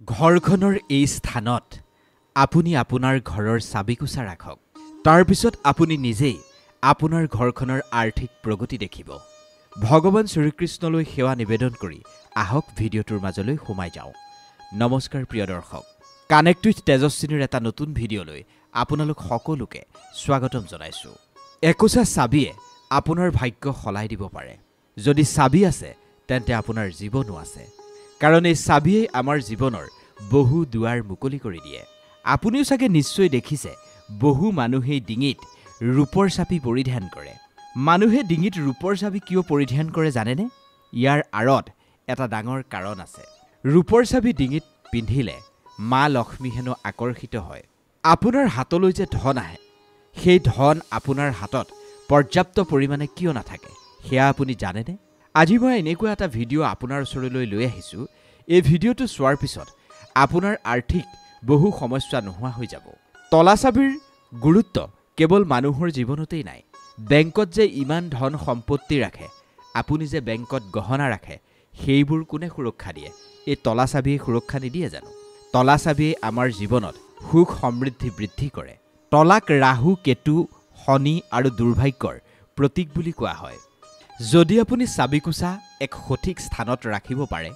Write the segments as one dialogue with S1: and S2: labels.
S1: ঘৰখনৰ এই স্থানত আপুনি আপোনাৰ ঘৰৰ চাবিকোছা ৰাখক। তাৰ পিছত আপুনি নিজেই আপোনাৰ ঘৰখনৰ আৰ্থিক প্ৰগতি দেখিব। ভগৱান শ্ৰীকৃষ্ণলৈ সেৱা নিবেদন কৰি আহক ভিডিঅ'টোৰ মাজলৈ সোমাই যাওঁ। নমস্কাৰ প্ৰিয় দৰ্শক, কানেক্ট উইথ তেজস্বিনীৰ এটা নতুন ভিডিঅ'লৈ আপোনালোক সকলোকে স্বাগতম জনাইছোঁ। একোছা চাবিয়ে আপোনাৰ ভাগ্য সলাই দিব পাৰে। যদি চাবি আছে তেন্তে আপোনাৰ জীৱনো আছে, কাৰণ এই চাবিয়ে আমাৰ জীৱনৰ বহু দুৱাৰ মুকলি কৰি দিয়ে। আপুনিও চাগে নিশ্চয় দেখিছে, বহু মানুহেই ডিঙিত ৰূপৰ চাবি পৰিধান কৰে। মানুহে ডিঙিত ৰূপৰ চাবি কিয় পৰিধান কৰে জানেনে? ইয়াৰ আঁৰত এটা ডাঙৰ কাৰণ আছে। ৰূপৰ চাবি ডিঙিত পিন্ধিলে মা লক্ষ্মী হেনো আকৰ্ষিত হয়। আপোনাৰ হাতলৈ যে ধন আহে, সেই ধন আপোনাৰ হাতত পৰ্যাপ্ত পৰিমাণে কিয় নাথাকে সেয়া আপুনি জানেনে? আজি মই এনেকুৱা এটা ভিডিঅ' আপোনাৰ ওচৰলৈ লৈ আহিছোঁ। এই ভিডিঅ'টো চোৱাৰ পিছত আপোনাৰ আৰ্থিক বহু সমস্যা নোহোৱা হৈ যাব। তলা চাবিৰ গুৰুত্ব কেৱল মানুহৰ জীৱনতেই নাই। বেংকত যে ইমান ধন সম্পত্তি ৰাখে, আপুনি যে বেংকত গহনা ৰাখে, সেইবোৰ কোনে সুৰক্ষা দিয়ে? এই তলা চাবিয়ে সুৰক্ষা নিদিয়ে জানো? তলা চাবিয়ে আমাৰ জীৱনত সুখ সমৃদ্ধি বৃদ্ধি কৰে। তলাক ৰাহু, কেতু, শনি আৰু দুৰ্ভাগ্যৰ প্ৰতীক বুলি কোৱা হয়। যদি আপুনি চাবিকোছা এক সঠিক স্থানত ৰাখিব পাৰে,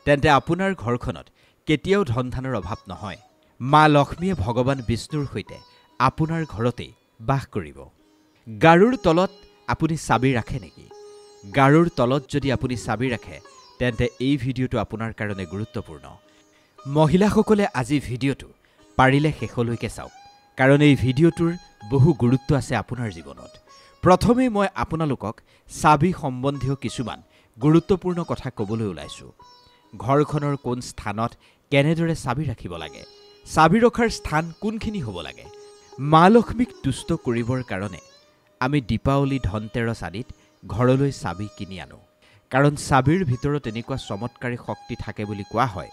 S1: তেন্তে আপোনাৰ ঘৰখনত কেতিয়াও ধন ধানৰ অভাৱ নহয়। মা লক্ষ্মীয়ে ভগৱান বিষ্ণুৰ সৈতে আপোনাৰ ঘৰতেই বাস কৰিব। গাৰুৰ তলত আপুনি চাবি ৰাখে নেকি? গাৰুৰ তলত যদি আপুনি চাবি ৰাখে, তেন্তে এই ভিডিঅ'টো আপোনাৰ কাৰণে গুৰুত্বপূৰ্ণ। মহিলাসকলে আজি ভিডিঅ'টো পাৰিলে শেষলৈকে চাওক, কাৰণ এই ভিডিঅ'টোৰ বহু গুৰুত্ব আছে আপোনাৰ জীৱনত। প্ৰথমেই মই আপোনালোকক চাবি সম্বন্ধীয় কিছুমান গুৰুত্বপূৰ্ণ কথা ক'বলৈ ওলাইছোঁ। ঘৰখনৰ কোন স্থানত কেনেদৰে চাবি ৰাখিব লাগে, চাবি ৰখাৰ স্থান কোনখিনি হ'ব লাগে। মা লক্ষ্মীক তুষ্ট কৰিবৰ কাৰণে আমি দীপাৱলী, ধনতেৰছ আদিত ঘৰলৈ চাবি কিনি আনো, কাৰণ চাবিৰ ভিতৰত এনেকুৱা চমৎকাৰী শক্তি থাকে বুলি কোৱা হয়,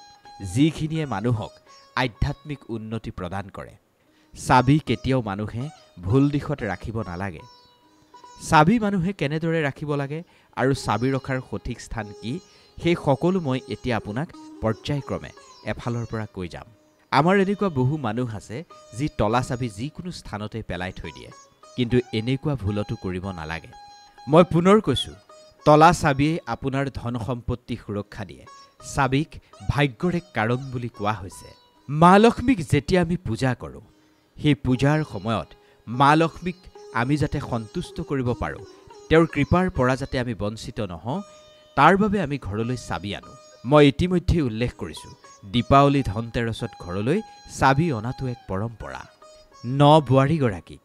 S1: যিখিনিয়ে মানুহক আধ্যাত্মিক উন্নতি প্ৰদান কৰে। চাবি কেতিয়াও মানুহে ভুল দিশত ৰাখিব নালাগে। চাবি মানুহে কেনেদৰে ৰাখিব লাগে আৰু চাবি ৰখাৰ সঠিক স্থান কি, সেই সকলো মই এতিয়া আপোনাক পৰ্যায়ক্ৰমে এফালৰ পৰা কৈ যাম। আমাৰ এনেকুৱা বহু মানুহ আছে যি তলা চাবি যিকোনো স্থানতে পেলাই থৈ দিয়ে, কিন্তু এনেকুৱা ভুলতো কৰিব নালাগে। মই পুনৰ কৈছোঁ, তলা চাবিয়ে আপোনাৰ ধন সম্পত্তি সুৰক্ষা দিয়ে। চাবিক ভাগ্যৰ এক কাৰণ বুলি কোৱা হৈছে। মা লক্ষ্মীক যেতিয়া আমি পূজা কৰোঁ, সেই পূজাৰ সময়ত মা লক্ষ্মীক আমি যাতে সন্তুষ্ট কৰিব পাৰোঁ, তেওঁৰ কৃপাৰ পৰা যাতে আমি বঞ্চিত নহওঁ, তাৰ বাবে আমি ঘৰলৈ চাবি আনো। মই ইতিমধ্যে উল্লেখ কৰিছোঁ, দীপাৱলী, ধনতেৰছত ঘৰলৈ চাবি অনাটো এক পৰম্পৰা। বোৱাৰীগৰাকীক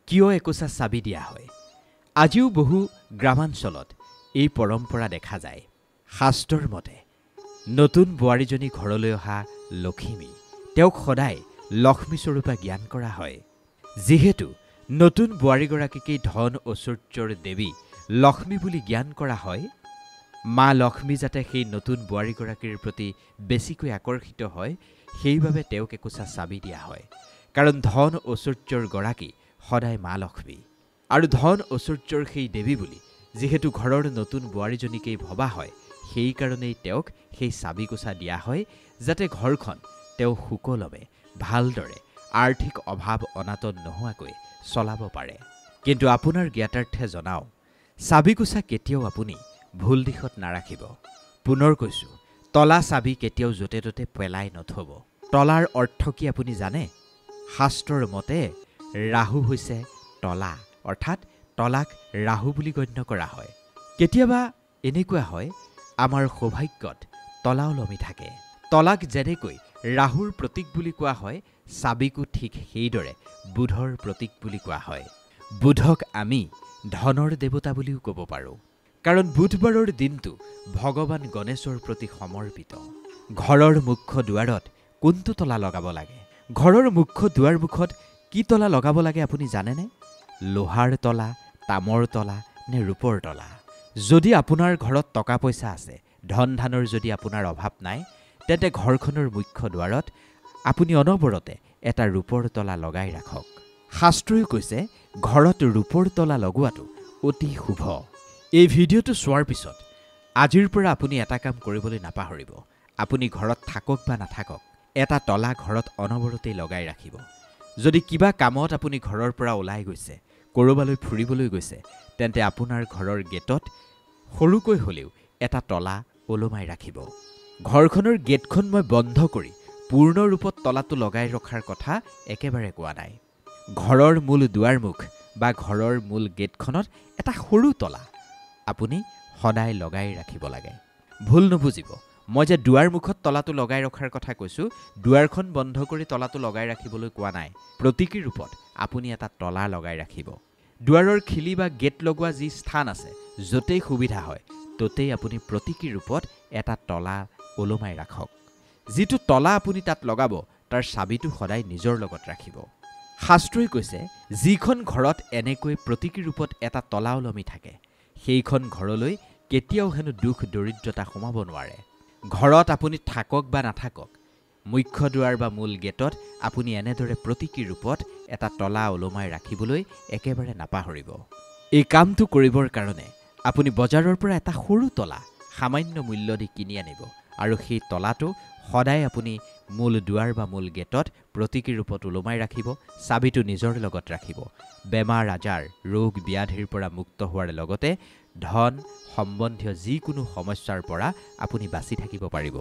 S1: কিয় একোছা চাবি দিয়া হয়? আজিও বহু গ্ৰামাঞ্চলত এই পৰম্পৰা দেখা যায়। শাস্ত্ৰৰ মতে নতুন বোৱাৰীজনী ঘৰলৈ অহা লখিমী, তেওঁক সদায় লক্ষ্মীস্বৰূপা জ্ঞান কৰা হয়। যিহেতু নতুন বোৱাৰীগৰাকীকেই ধন ঐশ্বৰ্যৰ দেৱী লক্ষ্মী বুলি জ্ঞান কৰা হয়, মা লক্ষ্মী যাতে সেই নতুন বোৱাৰীগৰাকীৰ প্ৰতি বেছিকৈ আকৰ্ষিত হয়, সেইবাবে তেওঁক একোছা চাবি দিয়া হয়। কাৰণ ধন ঐশ্বৰ্যৰ গৰাকী সদায় মা লক্ষ্মী, আৰু ধন ঐশ্বৰ্যৰ সেই দেৱী বুলি যিহেতু ঘৰৰ নতুন বোৱাৰীজনীকেই ভবা হয়, সেইকাৰণেই তেওঁক সেই চাবিকোছা দিয়া হয়, যাতে ঘৰখন তেওঁ সুকলমে ভালদৰে আৰ্থিক অভাৱ অনাটন নোহোৱাকৈ চলাব পাৰে। কিন্তু আপোনাৰ জ্ঞাতাৰ্থে জনাওঁ, চাবিকোছা কেতিয়াও আপুনি ভুল দিশত নাৰাখিব। পুনৰ কৈছোঁ, তলা চাবি কেতিয়াও য'তে ত'তে পেলাই নথ'ব। তলাৰ অৰ্থ কি আপুনি জানে? শাস্ত্ৰৰ মতে ৰাহু হৈছে তলা, অৰ্থাৎ তলাক ৰাহু বুলি গণ্য কৰা হয়। কেতিয়াবা এনেকুৱা হয়, আমাৰ সৌভাগ্যত তলা ওলমি থাকে। তলাক যেনেকৈ ৰাহুৰ প্ৰতীক বুলি কোৱা হয়, চাবিকো ঠিক সেইদৰে বুধৰ প্ৰতীক বুলি কোৱা হয়। বুধক আমি ধনৰ দেৱতা বুলিও ক'ব পাৰোঁ, কাৰণ বুধবাৰৰ দিনটো ভগৱান গণেশৰ প্ৰতি সমৰ্পিত। ঘৰৰ মুখ্য দুৱাৰত কোনটো তলা লগাব লাগে? ঘৰৰ মুখ্য দুৱাৰ মুখত কি তলা লগাব লাগে আপুনি জানেনে? লোহাৰ তলা, তামৰ তলা নে ৰূপৰ তলা? যদি আপোনাৰ ঘৰত টকা পইচা আছে, ধন ধানৰ যদি আপোনাৰ অভাৱ নাই, তেন্তে ঘৰখনৰ মুখ্য দুৱাৰত আপুনি অনবৰতে এটা ৰূপৰ তলা লগাই ৰাখক। শাস্ত্ৰই কৈছে, ঘৰত ৰূপৰ তলা লগোৱাটো অতি শুভ। এই ভিডিঅ'টো চোৱাৰ পিছত আজিৰ পৰা আপুনি এটা কাম কৰিবলৈ নাপাহৰিব। আপুনি ঘৰত থাকক বা নাথাকক এটা তলা ঘৰত অনবৰতেই লগাই ৰাখিব। যদি কিবা কামত আপুনি ঘৰৰ পৰা ওলাই গৈছে, ক'ৰবালৈ ফুৰিবলৈ গৈছে, তেন্তে আপোনাৰ ঘৰৰ গেটত সৰুকৈ হ'লেও এটা তলা ওলমাই ৰাখিব। ঘৰখনৰ গেটখন মই বন্ধ কৰি পূৰ্ণ ৰূপত তলাটো লগাই ৰখাৰ কথা একেবাৰে কোৱা নাই। ঘৰৰ মূল দুৱাৰমুখ বা ঘৰৰ মূল গেটখনত এটা সৰু তলা আপুনি সদায় লগাই ৰাখিব লাগে। ভুল নুবুজিব, মই যে দুৱাৰমুখত তলাটো লগাই ৰখাৰ কথা কৈছোঁ, দুৱাৰখন বন্ধ কৰি তলাটো লগাই ৰাখিবলৈ কোৱা নাই। প্ৰতীকী ৰূপত আপুনি এটা তলা লগাই ৰাখিব। দুৱাৰৰ খিলি বা গেট লগোৱা যি স্থান আছে, য'তেই সুবিধা হয় ত'তেই আপুনি প্ৰতীকী ৰূপত এটা তলা ওলমাই ৰাখক। যিটো তলা আপুনি তাত লগাব তাৰ চাবিটো সদায় নিজৰ লগত ৰাখিব। শাস্ত্ৰই কৈছে, যিখন ঘৰত এনেকৈ প্ৰতীকী ৰূপত এটা তলা ওলমি থাকে সেইখন ঘৰলৈ কেতিয়াও হেনো দুখ দৰিদ্ৰতা সোমাব নোৱাৰে। ঘৰত আপুনি থাকক বা নাথাকক, মুখ্য দুৱাৰ বা মূল গেটত আপুনি এনেদৰে প্ৰতীকী ৰূপত এটা তলা ওলমাই ৰাখিবলৈ একেবাৰে নাপাহৰিব। এই কামটো কৰিবৰ কাৰণে আপুনি বজাৰৰ পৰা এটা সৰু তলা সামান্য মূল্য দি কিনি আনিব আৰু সেই তলাটো সদায় আপুনি মূল দুৱাৰ বা মূল গেটত প্ৰতীকী ৰূপত ওলমাই ৰাখিব। চাবিটো নিজৰ লগত ৰাখিব। বেমাৰ আজাৰ, ৰোগ ব্যাধিৰ পৰা মুক্ত হোৱাৰ লগতে ধন সম্বন্ধীয় যিকোনো সমস্যাৰ পৰা আপুনি বাচি থাকিব পাৰিব।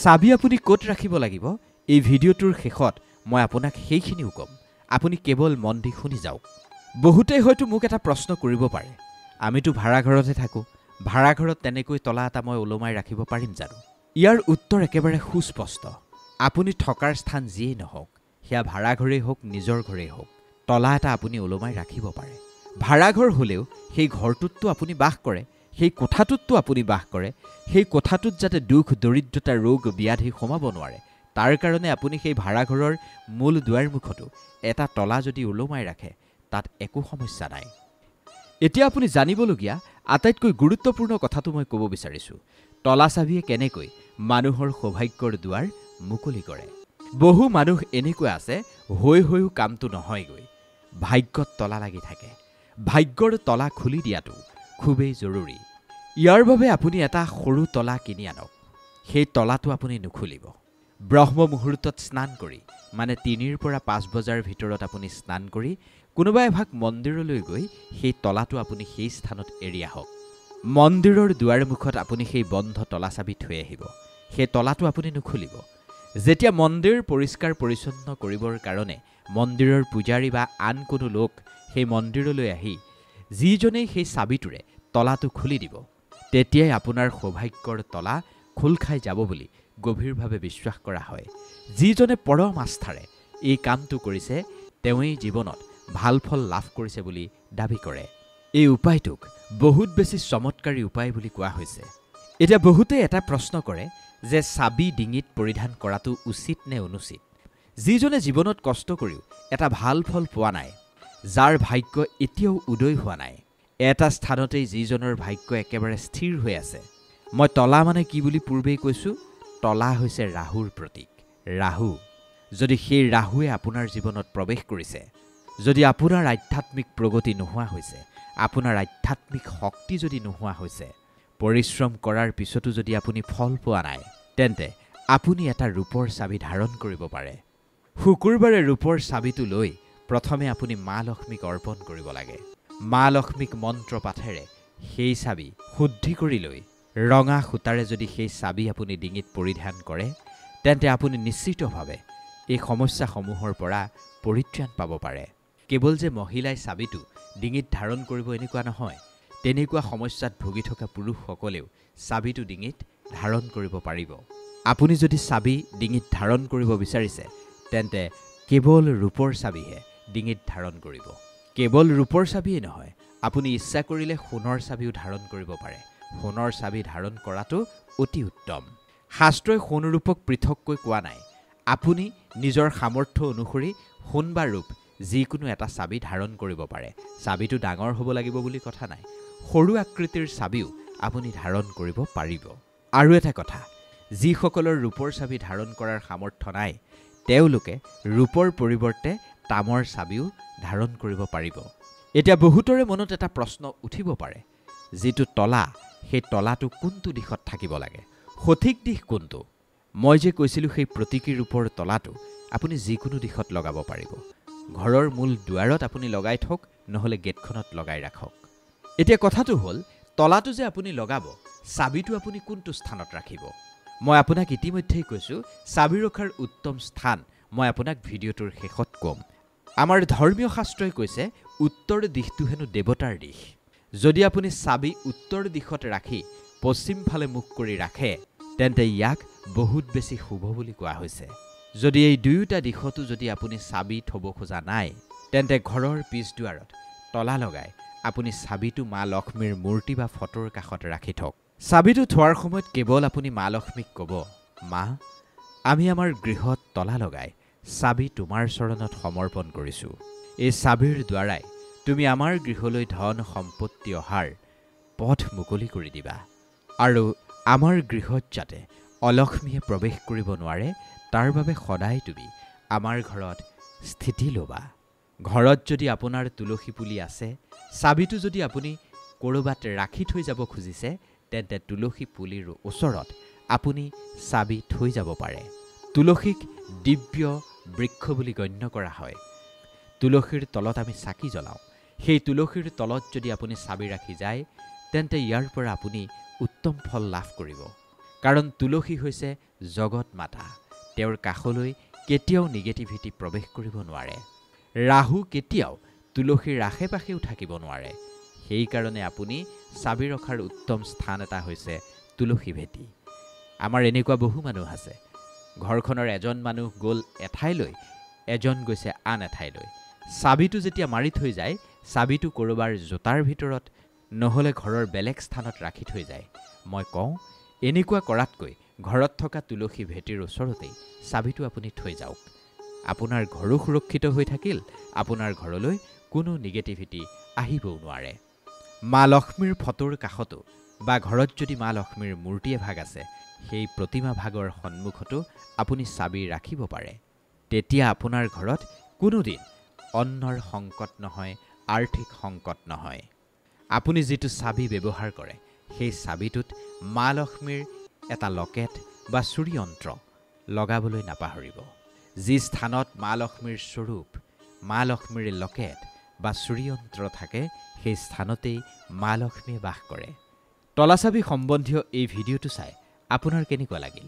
S1: চাবি আপুনি ক'ত ৰাখিব লাগিব, এই ভিডিঅ'টোৰ শেষত মই আপোনাক সেইখিনিও ক'ম। আপুনি কেৱল মন দি শুনি যাওক। বহুতেই হয়তো মোক এটা প্ৰশ্ন কৰিব পাৰে, আমিতো ভাড়াঘৰতহে থাকোঁ, ভাড়াঘৰত তেনেকৈ তলা এটা মই ওলমাই ৰাখিব পাৰিম জানো? ইয়াৰ উত্তৰ একেবাৰে সুস্পষ্ট। আপুনি থকাৰ স্থান যিয়েই নহওক, সেয়া ভাড়াঘৰেই হওক নিজৰ ঘৰেই হওক, তলা এটা আপুনি ওলমাই ৰাখিব পাৰে। ভাড়াঘৰ হ'লেও সেই ঘৰটোততো আপুনি বাস কৰে, সেই কোঠাটোততো আপুনি বাস কৰে। সেই কোঠাটোত যাতে দুখ দৰিদ্ৰতা ৰোগ ব্যাধি সোমাব নোৱাৰে তাৰ কাৰণে আপুনি সেই ভাড়াঘৰৰ মূল দুৱাৰমুখতো এটা তলা যদি ওলমাই ৰাখে তাত একো সমস্যা নাই। এতিয়া আপুনি জানিবলগীয়া আটাইতকৈ গুৰুত্বপূৰ্ণ কথাটো মই ক'ব বিচাৰিছোঁ। তলা চাবিয়ে কেনেকৈ মানুহৰ সৌভাগ্যৰ দুৱাৰ মুকলি কৰে। বহু মানুহ এনেকুৱা আছে হৈও কামটো নহয়গৈ। ভাগ্যত তলা লাগি থাকে। ভাগ্যৰ তলা খুলি দিয়াটো খুবেই জৰুৰী। ইয়াৰ বাবে আপুনি এটা সৰু তলা কিনি আনক। সেই তলাটো আপুনি নুখুলিব। ব্ৰহ্ম মুহূৰ্তত স্নান কৰি, মানে 3 পৰা 5 বজাৰ ভিতৰত আপুনি স্নান কৰি কোনোবা এভাগ মন্দিৰলৈ গৈ সেই তলাটো আপুনি সেই স্থানত এৰি আহক। মন্দিৰৰ দুৱাৰমুখত আপুনি সেই বন্ধ তলা চাবি থৈ আহিব। সেই তলাটো আপুনি নুখুলিব। যেতিয়া মন্দিৰ পৰিষ্কাৰ পৰিচ্ছন্ন কৰিবৰ কাৰণে মন্দিৰৰ পূজাৰী বা আন কোনো লোক সেই মন্দিৰলৈ আহি যিজনেই সেই চাবিটোৰে তলাটো খুলি দিব, তেতিয়াই আপোনাৰ সৌভাগ্যৰ তলা খোল খাই যাব বুলি গভীৰভাৱে বিশ্বাস কৰা হয়। যিজনে পৰম আস্থাৰে এই কামটো কৰিছে তেওঁই জীৱনত ভাল ফল লাভ কৰিছে বুলি দাবী কৰে। এই উপায়টোক বহুত বেছি চমৎকাৰী উপায় বুলি কোৱা হৈছে। এতিয়া বহুতে এটা প্ৰশ্ন কৰে যে চাবি ডিঙিত পৰিধান কৰাটো উচিত নে অনুচিত। যিজনে জীৱনত কষ্ট কৰিও এটা ভাল ফল পোৱা নাই, যাৰ ভাগ্য এতিয়াও উদয় হোৱা নাই, এটা স্থানতেই যিজনৰ ভাগ্য একেবাৰে স্থিৰ হৈ আছে। মই তলা মানে কি বুলি পূৰ্বেই কৈছোঁ, তলা হৈছে ৰাহুৰ প্ৰতীক। ৰাহু, যদি সেই ৰাহুৱে আপোনাৰ জীৱনত প্ৰৱেশ কৰিছে, যদি আপোনাৰ আধ্যাত্মিক প্ৰগতি নোহোৱা হৈছে, আপোনাৰ আধ্যাত্মিক শক্তি যদি নোহোৱা হৈছে, পৰিশ্ৰম কৰাৰ পিছতো যদি আপুনি ফল পোৱা নাই, তেন্তে আপুনি এটা ৰূপৰ চাবি ধাৰণ কৰিব পাৰে। শুকুৰবাৰে ৰূপৰ চাবিটো লৈ প্ৰথমে আপুনি মা লক্ষ্মীক অৰ্পণ কৰিব লাগে। মা লক্ষ্মীক মন্ত্ৰ পাঠেৰে সেই চাবি শুদ্ধি কৰি লৈ ৰঙা সূতাৰে যদি সেই চাবি আপুনি ডিঙিত পৰিধান কৰে, তেন্তে আপুনি নিশ্চিতভাৱে এই সমস্যাসমূহৰ পৰা পৰিত্ৰাণ পাব পাৰে। কেৱল যে মহিলাই চাবিটো ডিঙিত ধাৰণ কৰিব এনেকুৱা নহয়, তেনেকুৱা সমস্যাত ভুগি থকা পুৰুষসকলেও চাবিটো ডিঙিত ধাৰণ কৰিব পাৰিব। আপুনি যদি চাবি ডিঙিত ধাৰণ কৰিব বিচাৰিছে, তেন্তে কেৱল ৰূপৰ চাবিহে ডিঙিত ধাৰণ কৰিব। কেৱল ৰূপৰ চাবিয়েই নহয়, আপুনি ইচ্ছা কৰিলে সোণৰ চাবিও ধাৰণ কৰিব পাৰে। সোণৰ চাবি ধাৰণ কৰাটো অতি উত্তম। শাস্ত্ৰই সোণ ৰূপক পৃথককৈ কোৱা নাই। আপুনি নিজৰ সামৰ্থ্য অনুসৰি সোণ বা ৰূপ যিকোনো এটা চাবি ধাৰণ কৰিব পাৰে। চাবিটো ডাঙৰ হ'ব লাগিব বুলি কথা নাই। সৰু আকৃতিৰ চাবিও আপুনি ধাৰণ কৰিব পাৰিব। আৰু এটা কথা, যিসকলৰ ৰূপৰ চাবি ধাৰণ কৰাৰ সামৰ্থ্য নাই, তেওঁলোকে ৰূপৰ পৰিৱৰ্তে তামৰ চাবিও ধাৰণ কৰিব পাৰিব। এতিয়া বহুতৰে মনত এটা প্ৰশ্ন উঠিব পাৰে, যিটো তলা, সেই তলাটো কোনটো দিশত থাকিব লাগে, সঠিক দিশ কোনটো? মই যে কৈছিলোঁ সেই প্ৰতীকী ৰূপৰ তলাটো আপুনি যিকোনো দিশত লগাব পাৰিব। ঘৰৰ মূল দুৱাৰত আপুনি লগাই থওক, নহ'লে গেটখনত লগাই ৰাখক। এতিয়া কথাটো হ'ল, তলাটো যে আপুনি লগাব, চাবিটো আপুনি কোনটো স্থানত ৰাখিব? মই আপোনাক ইতিমধ্যেই কৈছোঁ, চাবি ৰখাৰ উত্তম স্থান মই আপোনাক ভিডিঅ'টোৰ শেষত ক'ম। আমাৰ ধৰ্মীয় শাস্ত্ৰই কৈছে উত্তৰ দিশটো হেনো দেৱতাৰ দিশ। যদি আপুনি চাবি উত্তৰ দিশত ৰাখি পশ্চিম ফালে মুখ কৰি ৰাখে, তেন্তে ইয়াক বহুত বেছি শুভ বুলি কোৱা হৈছে। যদি এই দুয়োটা দিশতো যদি আপুনি চাবি থ'ব খোজা নাই, তেন্তে ঘৰৰ পিছ দুৱাৰত তলা লগাই আপুনি চাবিটো মা লক্ষ্মীৰ মূৰ্তি বা ফটোৰ কাষত ৰাখি থওক। চাবিটো থোৱাৰ সময়ত কেৱল আপুনি মা লক্ষ্মীক ক'ব, মা, আমি আমাৰ গৃহত তলা লগাই চাবি তোমাৰ চৰণত সমৰ্পণ কৰিছোঁ। এই চাবিৰ দ্বাৰাই তুমি আমাৰ গৃহলৈ ধন সম্পত্তি অহাৰ পথ মুকলি কৰি দিবা, আৰু আমাৰ গৃহত যাতে অলক্ষ্মীয়ে প্ৰৱেশ কৰিব নোৱাৰে, তাৰ বাবে সদায় তুমি আমাৰ ঘৰত স্থিতি ল'বা। ঘৰত যদি আপোনাৰ তুলসী পুলি আছে, চাবিটো যদি আপুনি ক'ৰবাত ৰাখি থৈ যাব খুজিছে, তেন্তে তুলসী পুলিৰ ওচৰত আপুনি চাবি থৈ যাব পাৰে। তুলসীক দিব্য বৃক্ষ বুলি গণ্য কৰা হয়। তুলসীৰ তলত আমি চাকি জ্বলাওঁ। সেই তুলসীৰ তলত যদি আপুনি চাবি ৰাখি যায়, তেন্তে ইয়াৰ পৰা আপুনি উত্তম ফল লাভ কৰিব। কাৰণ তুলসী হৈছে জগত মাতা। তেওঁৰ কাষলৈ কেতিয়াও নিগেটিভিটি প্ৰৱেশ কৰিব নোৱাৰে। ৰাহু কেতিয়াও তুলসীৰ আশে পাশেও থাকিব নোৱাৰে। সেইকাৰণে আপুনি চাবি ৰখাৰ উত্তম স্থান এটা হৈছে তুলসী ভেটি। আমাৰ এনেকুৱা বহু মানুহ আছে, ঘৰখনৰ এজন মানুহ গ'ল এঠাইলৈ, এজন গৈছে আন এঠাইলৈ। চাবিটো যেতিয়া মাৰি থৈ যায়, চাবিটো ক'ৰবাৰ জোতাৰ ভিতৰত নহ'লে ঘৰৰ বেলেগ স্থানত ৰাখি থৈ যায়। মই কওঁ, এনেকুৱা কৰাতকৈ ঘৰত থকা তুলসী ভেটিৰ ওচৰতেই চাবিটো আপুনি থৈ যাওক। আপোনাৰ ঘৰো সুৰক্ষিত হৈ থাকিল, আপোনাৰ ঘৰলৈ কোনো নিগেটিভিটি আহিবও নোৱাৰে। মা লক্ষ্মীৰ ফটোৰ কাষতো বা ঘৰত যদি মা লক্ষ্মীৰ মূৰ্তি এভাগ আছে, সেই প্ৰতিমা ভাগৰ সন্মুখতো আপুনি চাবি ৰাখিব পাৰে। তেতিয়া আপোনাৰ ঘৰত কোনোদিন অন্নৰ সংকট নহয়, আৰ্থিক সংকট নহয়। আপুনি যিটো চাবি ব্যৱহাৰ কৰে, সেই চাবিটোত মা লক্ষ্মীৰ এটা লকেট বা চুৰিযন্ত্ৰ লগাবলৈ নাপাহৰিব। যি স্থানত মা লক্ষ্মীৰ স্বৰূপ, মা লক্ষ্মীৰ লকেট বা চুৰিযন্ত্ৰ থাকে, সেই স্থানতেই মা লক্ষ্মীয়ে বাস কৰে। তলাচাবি সম্বন্ধীয় এই ভিডিঅ'টো চাই আপোনাৰ কেনেকুৱা লাগিল?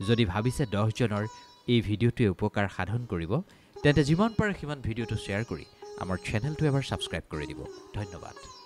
S1: যদি ভাবিছে 10 জনৰ এই ভিডিঅ'টোৱে উপকাৰ সাধন কৰিব, তেন্তে যিমান পাৰে সিমান ভিডিঅ'টো শ্বেয়াৰ কৰি আমাৰ চেনেলটো এবাৰ ছাবস্ক্ৰাইব কৰি দিব। ধন্যবাদ।